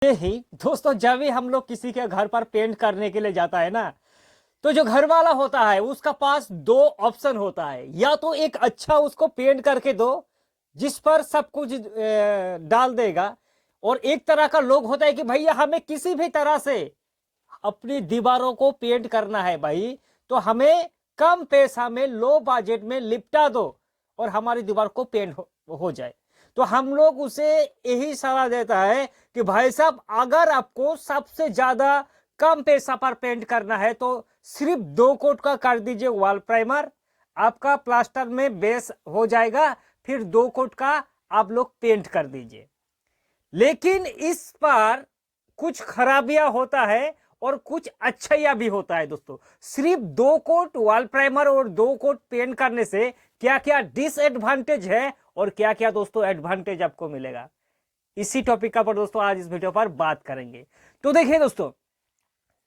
ये ही दोस्तों, जब भी हम लोग किसी के घर पर पेंट करने के लिए जाता है ना, तो जो घर वाला होता है उसका पास दो ऑप्शन होता है। या तो एक अच्छा उसको पेंट करके दो जिस पर सब कुछ डाल देगा, और एक तरह का लोग होता है कि भैया हमें किसी भी तरह से अपनी दीवारों को पेंट करना है भाई, तो हमें कम पैसा में लो बजट में लिपटा दो और हमारी दीवार को पेंट हो जाए। तो हम लोग उसे यही सलाह देता है कि भाई साहब, अगर आपको सबसे ज्यादा कम पैसा पर पेंट करना है तो सिर्फ 2 कोट का कर दीजिए वॉल प्राइमर, आपका प्लास्टर में बेस हो जाएगा। फिर 2 कोट का आप लोग पेंट कर दीजिए। लेकिन इस पर कुछ खराबियां होता है और कुछ अच्छाइयां भी होता है दोस्तों। सिर्फ 2 कोट वॉल प्राइमर और 2 कोट पेंट करने से क्या क्या डिसएडवांटेज है और क्या क्या दोस्तों एडवांटेज आपको मिलेगा, इसी टॉपिक का पर दोस्तों आज इस वीडियो पर बात करेंगे। तो देखिए दोस्तों,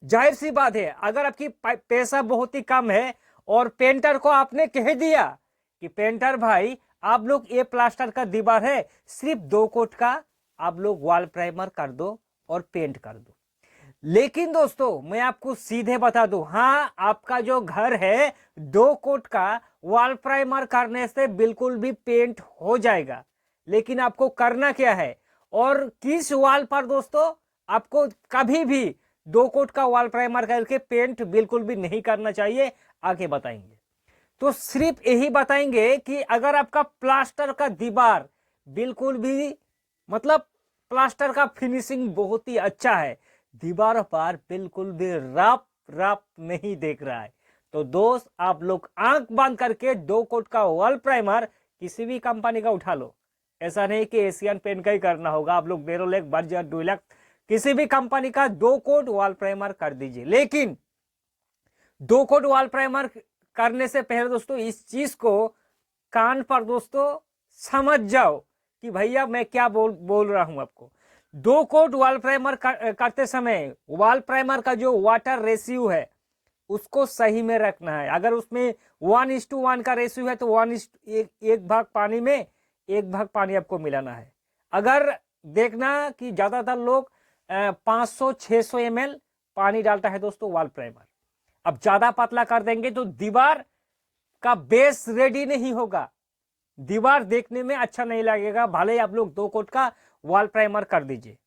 जाहिर सी बात है, अगर आपकी पैसा बहुत ही कम है और पेंटर को आपने कह दिया कि पेंटर भाई आप लोग ये प्लास्टर का दीवार है, सिर्फ 2 कोट का आप लोग वॉल प्राइमर कर दो और पेंट कर दो। लेकिन दोस्तों मैं आपको सीधे बता दूं, हाँ आपका जो घर है 2 कोट का वॉल प्राइमर करने से बिल्कुल भी पेंट हो जाएगा। लेकिन आपको करना क्या है और किस वॉल पर दोस्तों आपको कभी भी 2 कोट का वॉल प्राइमर करके पेंट बिल्कुल भी नहीं करना चाहिए, आगे बताएंगे। तो सिर्फ यही बताएंगे कि अगर आपका प्लास्टर का दीवार बिल्कुल भी मतलब प्लास्टर का फिनिशिंग बहुत ही अच्छा है, दीवार पर बिल्कुल भी रफ रफ नहीं देख रहा है, तो दोस्त आप लोग आंख बंद करके 2 कोट का वॉल प्राइमर किसी भी कंपनी का उठा लो। ऐसा नहीं कि एशियन पेंट का ही करना होगा, आप लोग बेरोलेक बर्जर डुलक किसी भी कंपनी का 2 कोट वॉल प्राइमर कर दीजिए। लेकिन 2 कोट वॉल प्राइमर करने से पहले दोस्तों इस चीज को कान पर दोस्तों समझ जाओ कि भैया मैं क्या बोल रहा हूं आपको। 2 कोट वॉल प्राइमर करते समय वॉल प्राइमर का जो वाटर रेशियो है उसको सही में रखना है। अगर उसमें 1:1 का रेशियो है तो 1 भाग पानी में 1 भाग पानी आपको मिलाना है। अगर देखना कि ज्यादातर लोग 500-600 ml पानी डालता है दोस्तों वॉल प्राइमर, अब ज्यादा पतला कर देंगे तो दीवार का बेस रेडी नहीं होगा, दीवार देखने में अच्छा नहीं लगेगा, भले आप लोग 2 कोट का वॉल प्राइमर कर दीजिए।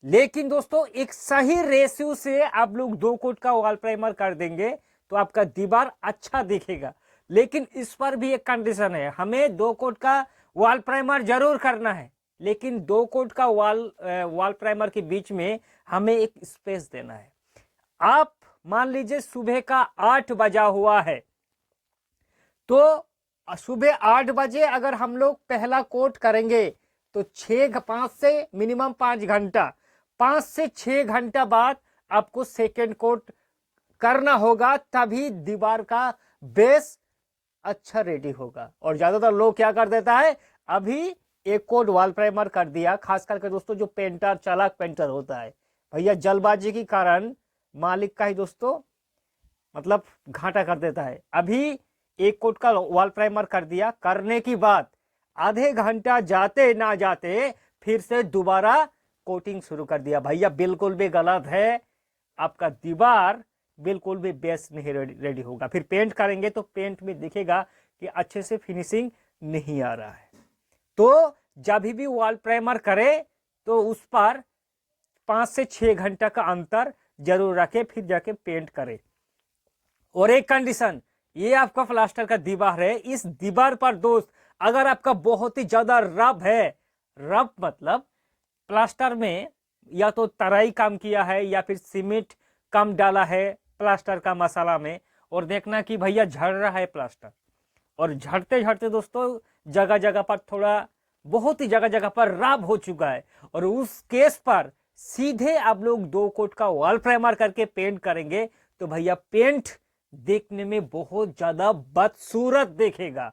लेकिन दोस्तों एक सही रेशियो से आप लोग 2 कोट का वॉल प्राइमर कर देंगे तो आपका दीवार अच्छा दिखेगा। लेकिन इस पर भी एक कंडीशन है, हमें 2 कोट का वॉल प्राइमर जरूर करना है, लेकिन 2 कोट का वॉल प्राइमर के बीच में हमें एक स्पेस देना है। आप मान लीजिए सुबह का 8 बजा हुआ है, तो सुबह 8 बजे अगर हम लोग पहला कोट करेंगे तो 5 से मिनिमम 5 घंटा, 5 से 6 घंटा बाद आपको सेकेंड कोट करना होगा, तभी दीवार का बेस अच्छा रेडी होगा। और ज्यादातर लोग क्या कर देता है, अभी 1 कोट वॉल प्राइमर कर दिया, खास करके दोस्तों जो पेंटर चालाक पेंटर होता है, भैया जल्दबाजी के कारण मालिक का ही दोस्तों मतलब घाटा कर देता है। अभी 1 कोट का वॉल प्राइमर कर दिया, करने की बाद आधे घंटा जाते ना जाते फिर से दोबारा कोटिंग शुरू कर दिया, भैया बिल्कुल भी गलत है, आपका दीवार बिल्कुल भी बेस नहीं रेडी होगा। फिर पेंट करेंगे तो पेंट में दिखेगा कि अच्छे से फिनिशिंग नहीं आ रहा है। तो जब भी वॉल प्राइमर करे तो उस पर 5 से 6 घंटा का अंतर जरूर रखे, फिर जाके पेंट करे। और एक कंडीशन, ये आपका प्लास्टर का दीवार है, इस दीवार पर दोस्त अगर आपका बहुत ही ज्यादा रफ है, रफ मतलब प्लास्टर में या तो तराई काम किया है या फिर सीमेंट कम डाला है प्लास्टर का मसाला में, और देखना कि भैया झड़ रहा है प्लास्टर, और झड़ते झड़ते दोस्तों जगह जगह पर थोड़ा बहुत ही जगह जगह पर रफ हो चुका है, और उस केस पर सीधे आप लोग 2 कोट का वॉल प्राइमर करके पेंट करेंगे तो भैया पेंट देखने में बहुत ज्यादा बदसूरत देखेगा।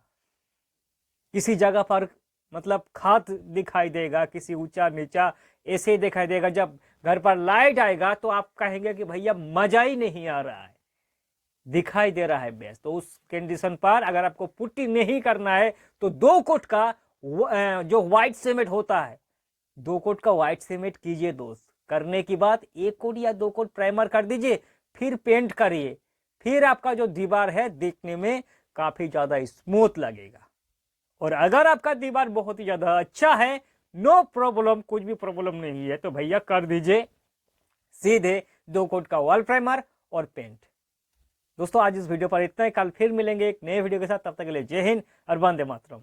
किसी जगह पर मतलब खाद दिखाई देगा, किसी ऊंचा नीचा ऐसे ही दिखाई देगा। जब घर पर लाइट आएगा तो आप कहेंगे कि भैया मजा ही नहीं आ रहा है, दिखाई दे रहा है बेस। तो उस कंडीशन पर अगर आपको पुट्टी नहीं करना है तो 2 कोट का जो व्हाइट सीमेंट होता है, 2 कोट का व्हाइट सीमेंट कीजिए दोस्त, करने के बाद 1 कोट या 2 कोट प्राइमर कर दीजिए, फिर पेंट करिए, फिर आपका जो दीवार है देखने में काफी ज्यादा स्मूथ लगेगा। और अगर आपका दीवार बहुत ही ज्यादा अच्छा है, नो प्रॉब्लम, कुछ भी प्रॉब्लम नहीं है, तो भैया कर दीजिए सीधे 2 कोट का वॉल प्राइमर और पेंट। दोस्तों आज इस वीडियो पर इतना ही, कल फिर मिलेंगे एक नए वीडियो के साथ, तब तक के लिए जय हिंद और वंदे मातरम।